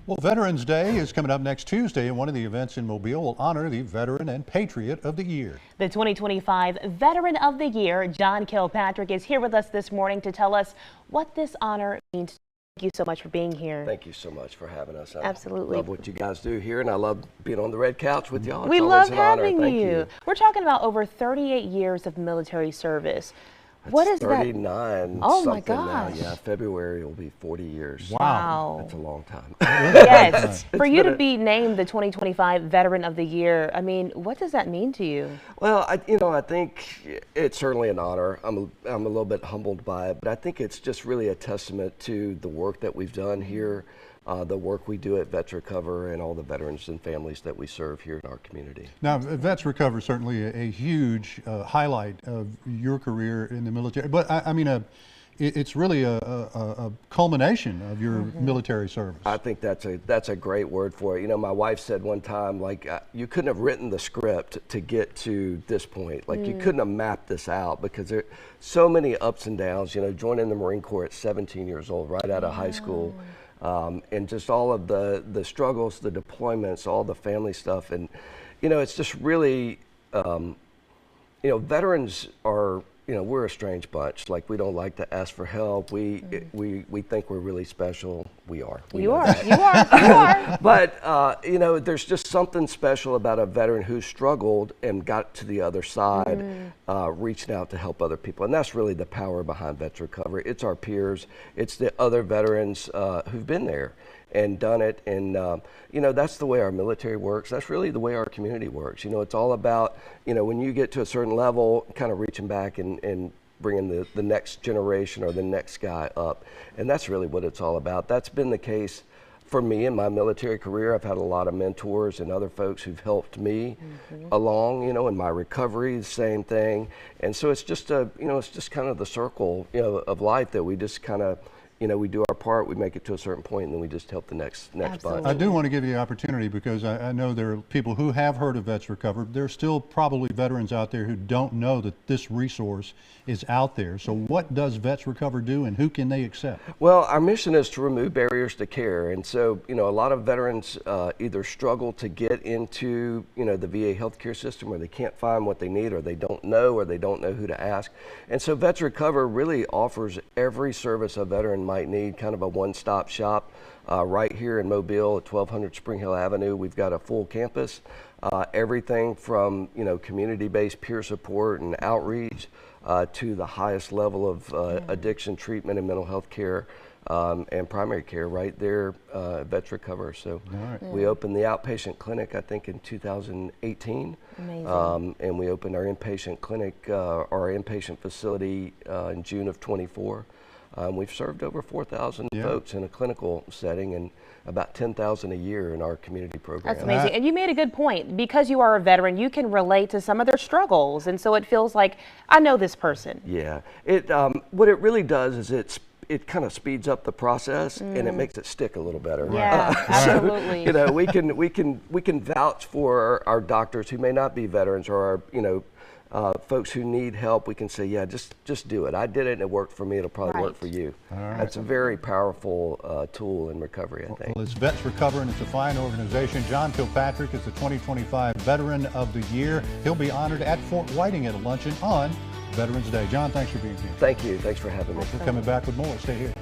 Well, Veterans Day is coming up next Tuesday, and one of the events in Mobile will honor the Veteran and Patriot of the Year. The 2025 Veteran of the Year, John Kilpatrick, is here with us this morning to tell us what this honor means. Thank you so much for being here. Thank you so much for having us. Absolutely. I love what you guys do here, and I love being on the red couch with y'all. We love having you. We're talking about over 38 years of military service. What is 39 Oh my something gosh. now. Yeah, February will be 40 years. Wow. That's a long time. Yes. For you to be named the 2025 Veteran of the Year, I mean, what does that mean to you? Well, I think it's certainly an honor. I'm a little bit humbled by it, but I think it's just really a testament to the work that we've done here, the work we do at Vets Recover, and all the veterans and families that we serve here in our community. Now, Vets Recover is certainly a huge highlight of your career in the military, but I mean, it's really a culmination of your military service. I think that's a great word for it. You know, my wife said one time, like, you couldn't have written the script to get to this point. Like, you couldn't have mapped this out, because there are so many ups and downs. You know, joining the Marine Corps at 17 years old, right out of high school. And just all of the struggles, the deployments, all the family stuff. And, you know, it's just really, you know, veterans are, you know, we're a strange bunch. Like, we don't like to ask for help. We think we're really special. We are. You are. But, you know, there's just something special about a veteran who struggled and got to the other side, reaching out to help other people. And that's really the power behind Vets Recovery. It's our peers. It's the other veterans who've been there and done it. And, you know, that's the way our military works. That's really the way our community works. You know, it's all about, you know, when you get to a certain level, kind of reaching back and bringing the next generation or the next guy up. And that's really what it's all about. That's been the case for me in my military career. I've had a lot of mentors and other folks who've helped me along, you know, in my recovery, the same thing. And so it's just you know, it's just kind of the circle, you know, of life that we just kind of, you know, we do our part, we make it to a certain point, and then we just help the next bunch. I do want to give you the opportunity, because I know there are people who have heard of Vets Recover. There's still probably veterans out there who don't know that this resource is out there. So what does Vets Recover do, and who can they accept? Well, our mission is to remove barriers to care. And so, you know, a lot of veterans either struggle to get into, you know, the VA healthcare system, or they can't find what they need, or they don't know who to ask. And so Vets Recover really offers every service a veteran might need, kind of a one-stop shop right here in Mobile at 1200 Spring Hill Avenue. We've got a full campus, everything from, you know, community-based peer support and outreach to the highest level of addiction treatment and mental health care and primary care right there at Vets Recover. So we opened the outpatient clinic, I think, in 2018. Amazing. And we opened our inpatient clinic, our inpatient facility in June of 24. We've served over 4,000 folks in a clinical setting, and about 10,000 a year in our community program. That's amazing. And you made a good point. Because you are a veteran, you can relate to some of their struggles. And so it feels like, I know this person. Yeah. What it really does is it kind of speeds up the process, and it makes it stick a little better. Yeah, absolutely. You know, we can vouch for our doctors who may not be veterans, or our, you know, folks who need help. We can say, yeah, just do it. I did it and it worked for me. It'll probably work for you. That's a very powerful tool in recovery, I think. Well, it's Vets Recover, and it's a fine organization. John Kilpatrick is the 2025 Veteran of the Year. He'll be honored at Fort Whiting at a luncheon on Veterans Day. John, thanks for being here. Thank you. Thanks for having me. We're coming back with more. Stay here.